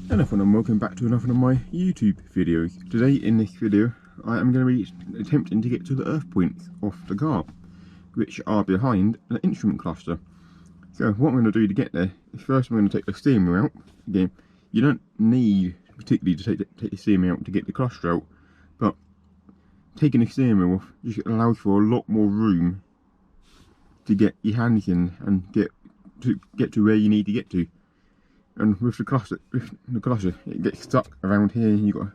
Hello everyone and welcome back to another of my YouTube videos. Today in this video I am going to be attempting to get to the earth points of the car, which are behind an instrument cluster. So what I'm going to do to get there is first I'm going to take the steering wheel out. Again, you don't need particularly to take the steering wheel out to get the cluster out, but taking the steering wheel off just allows for a lot more room to get your hands in and get to where you need to get to. And with the cluster, it gets stuck around here. You've got to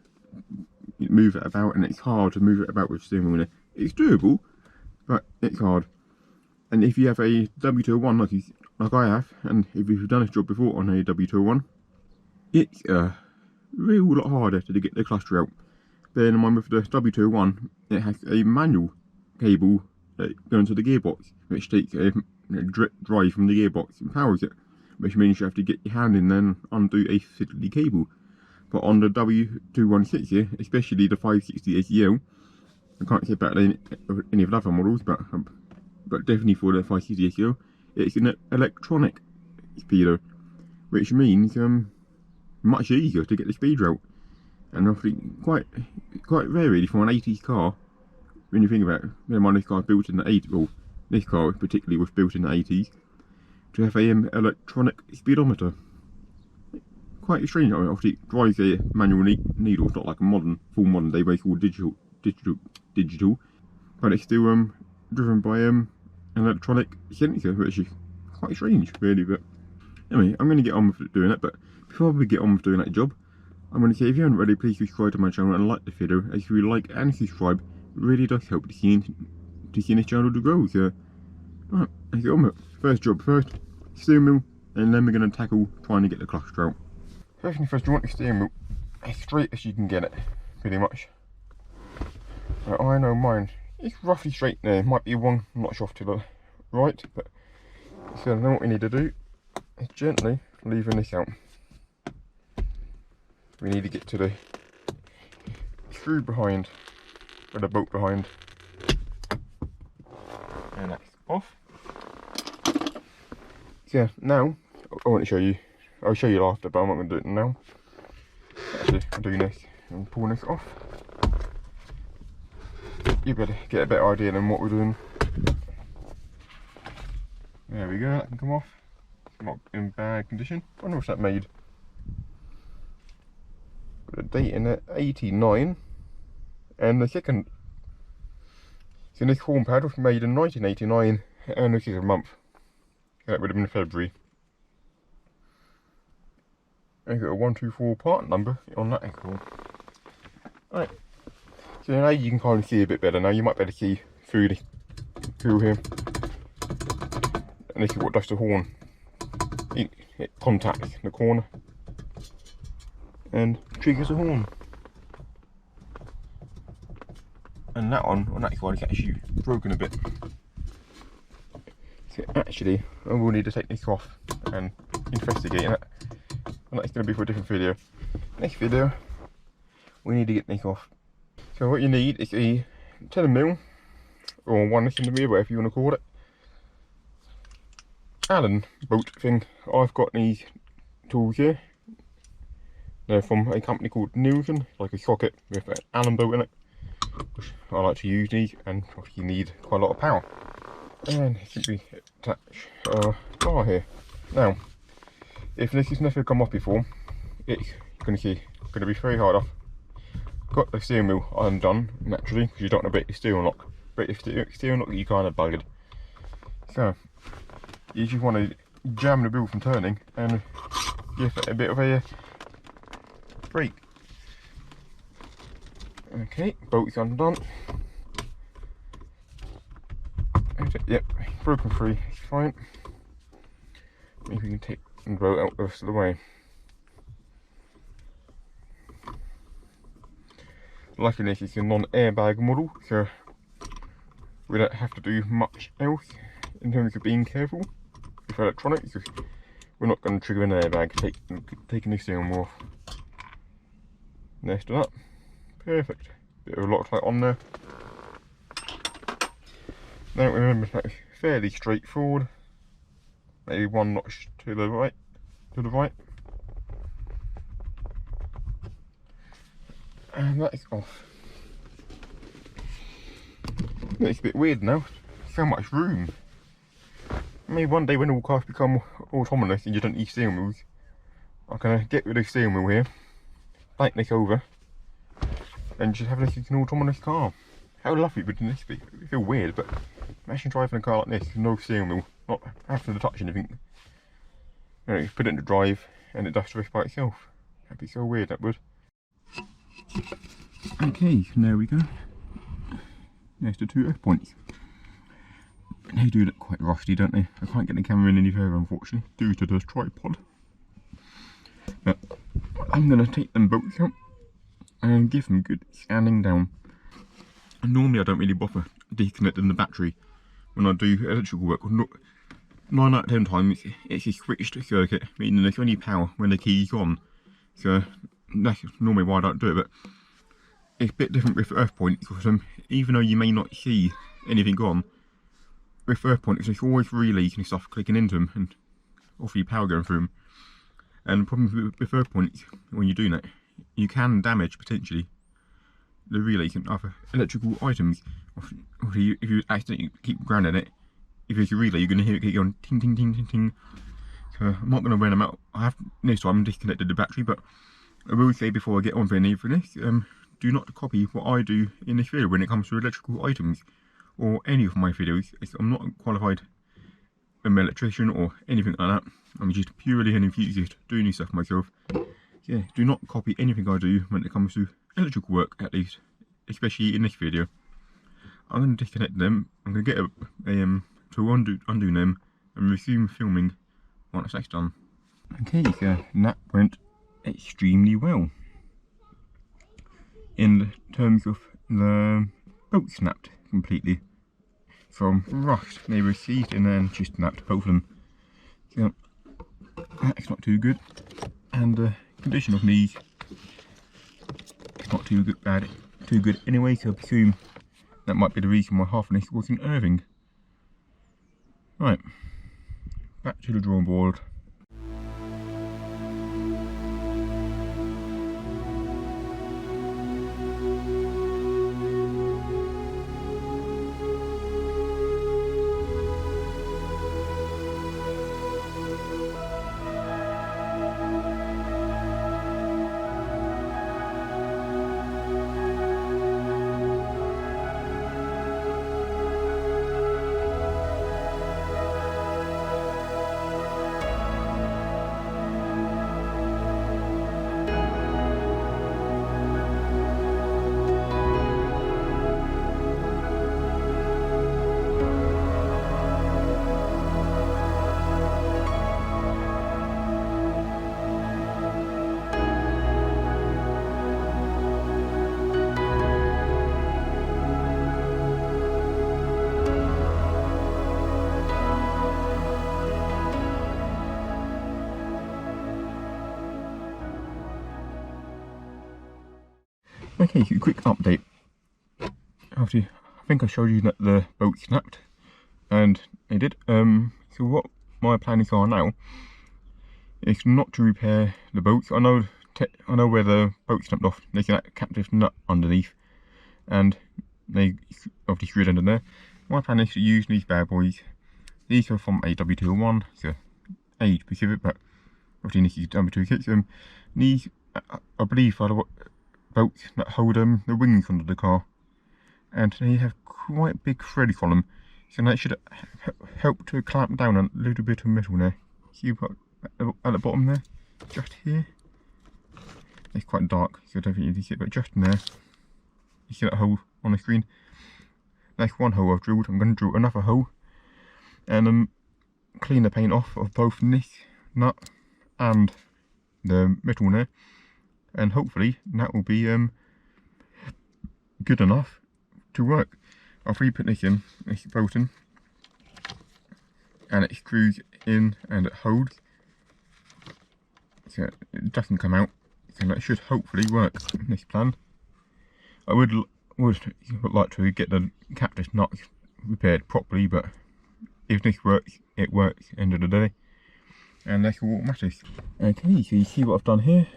move it about, and it's hard to move it about with the steering wheel. It's doable, but it's hard. And if you have a W126 like I have, and if you've done this job before on a W126, it's a real lot harder to get the cluster out. Bearing in mind with the W126, it has a manual cable going to the gearbox, which takes a drive from the gearbox and powers it, which means you have to get your hand in there and undo a fiddly cable. But on the W126 here, especially the 560 SEL, I can't say about any of the other models, but definitely for the 560 SEL, it's an electronic speeder, which means much easier to get the speed out. And obviously quite rare really for an 80s car, when you think about it. This car built in the 80s, well, this car particularly was built in the 80s, to have a electronic speedometer. Quite strange. I mean, obviously it drives a manual needle. It's not like a full modern day where it's all digital, but it's still driven by an electronic sensor, which is quite strange really. But anyway, I'm going to get on with doing it. But before we get on with doing that job, I'm going to say, if you haven't already, please subscribe to my channel and like the video, as if you like and subscribe, it really does help to see this channel to grow. So right, let's get on with it. First job first, steering wheel, and then we're going to tackle trying to get the cluster out. First thing first, you want the steering wheel as straight as you can get it, pretty much. Now, I know mine is roughly straight there, might be one notch off to the right, but so then what we need to do is gently leaving this out. We need to get to the screw behind, or the bolt behind, and that's off. Yeah, now I want to show you. I'll show you after, but I'm not going to do it now. Actually, I'm doing this and pulling this off. You better get a better idea than what we're doing. There we go. That can come off. It's not in bad condition. I wonder what's that made. Got a date in it, 89, and the second. So this horn pad was made in 1989, and this is a month. That would have been February. I've got a 124 part number on that ankle. Right. So now you can kind of see a bit better now. You might be able to see through here. And this is what does the horn. It contacts the corner and triggers the horn. And that on that side is actually broken a bit. So actually, I will need to take this off and investigate it, and that's going to be for a different video. Next video, we need to get this off. So what you need is a 10mm, or 1mm, whatever you want to call it, Allen bolt thing. I've got these tools here. They're from a company called Nielsen, like a socket with an Allen bolt in it. Which I like to use these, and you need quite a lot of power. And simply attach our bar here. Now, if this has never come off before, it's going to be very hard off. Got the steering wheel undone naturally, because you don't want to break the steering lock. Break the steering lock, you kind of buggered. So you just want to jam the wheel from turning and give it a bit of a brake. Okay, bolt's undone. Yep, broken free, it's fine. Maybe we can take and roll it out the rest of the way. Luckily this is a non-airbag model, so we don't have to do much else in terms of being careful with electronics, because we're not going to trigger an airbag taking the steering wheel off. Next to that, perfect. Bit of a Loctite on there. Now remember, that's fairly straightforward. Maybe one notch to the right. And that is off. It's a bit weird now. So much room. Maybe one day when all cars become autonomous and you don't need steering wheels, I'm gonna get rid of the steering wheel here, bike this over, and just have this as an autonomous car. How lovely would this be? It would feel weird, but imagine driving a car like this with no steering wheel, not having to touch anything. You know, you put it into drive and it does the rest by itself. That'd be so weird, that would. Okay, there we go. There's the 2 points. They do look quite rusty, don't they? I can't get the camera in any further, unfortunately, due to the tripod. But I'm going to take them bolts out and give them good sanding down. And normally I don't really bother disconnecting the battery when I do electrical work. 9 out of 10 times it's a switched circuit, meaning there's only power when the key's on. So that's normally why I don't do it, but it's a bit different with earth points, because even though you may not see anything on, with earth points there's always relays and stuff clicking into them and obviously power going through them. And the problem with earth points, when you're doing that, you can damage potentially the relays and other electrical items. Obviously, if you accidentally keep grounding it, if it's a relay, you're going to hear it going ting ting ting ting ting. So I'm not going to wear them out. I have this time disconnected the battery, but I will say before I get on for any of this, do not copy what I do in this video when it comes to electrical items or any of my videos. I'm not a qualified electrician or anything like that. I'm just purely an enthusiast doing this stuff myself. Yeah, do not copy anything I do when it comes to electrical work, at least, especially in this video. I'm going to disconnect them. I'm going to get a to undo them and resume filming once that's done. Okay, so that went extremely well. In terms of the bolt snapped completely from rust they received and then just snapped both of them. So that's not too good, and the condition of these is not too good anyway, so I presume that might be the reason why half of this wasn't earthing. Right, back to the drawing board. Okay, so quick update. Obviously, I think I showed you that the bolt snapped, and they did. So what my plans are now is not to repair the bolts. I know where the bolt snapped off. There's that captive nut underneath, and they obviously screwed under there. My plan is to use these bad boys. These are from a W126, so age specific, but obviously this is W126. These, I believe, are the bolts that hold the wings under the car, and they have quite big threads on them, so that should help to clamp down a little bit of metal there. See at the bottom there, just here. It's quite dark, so I don't think you can see it, but just in there, you see that hole on the screen. That's one hole I've drilled. I'm going to drill another hole and clean the paint off of both this nut and the metal there. And hopefully that will be good enough to work. I'll re-put this in, this bolt in, and it screws in and it holds, so it doesn't come out, so that should hopefully work, this plan. I would like to get the captive nut repaired properly, but if this works, it works, end of the day, and that's all that matters. Okay, so you see what I've done here.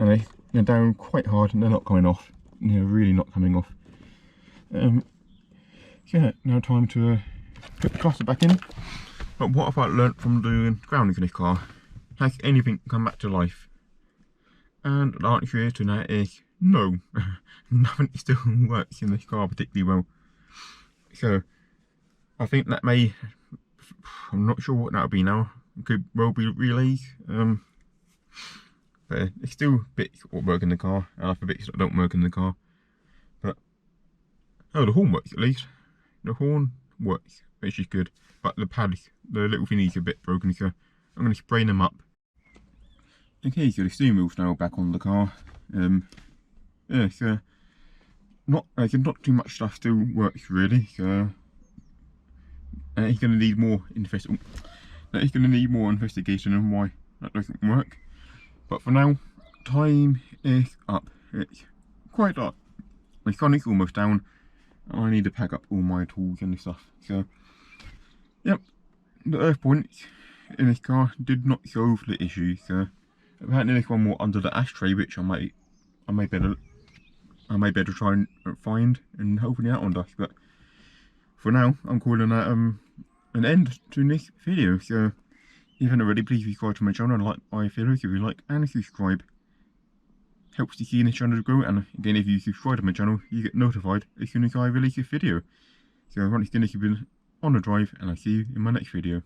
And you know, down quite hard and they're not coming off. You know, really not coming off. Yeah, now time to put the cluster back in. But what have I learnt from doing grounding in this car? Has anything come back to life? And the answer to that is no. Nothing still works in this car particularly well. So I think that may, I'm not sure what that'll be now. It could well be relays. But it's still bits that work in the car, and other bits that don't work in the car. But oh, the horn works at least. The horn works, which is good. But the pads, the little thingies are a bit broken, so I'm going to spray them up. Okay, so the steering wheel's now back on the car. Yeah, so not too much stuff still works really. So he's going to need more investigation on why that doesn't work. But for now, time is up. It's quite dark. My sun is almost down. And I need to pack up all my tools and stuff. So, yep, the earth points in this car did not solve the issue. So, apparently there's one more under the ashtray, which I may better try and find, and hopefully that one does. But for now, I'm calling that an end to this video. So, if you haven't already, please subscribe to my channel and like my videos if you like, and subscribe. Helps to see this channel grow, and again, if you subscribe to my channel, you get notified as soon as I release a video. So once again, this has been On The Drive, and I'll see you in my next video.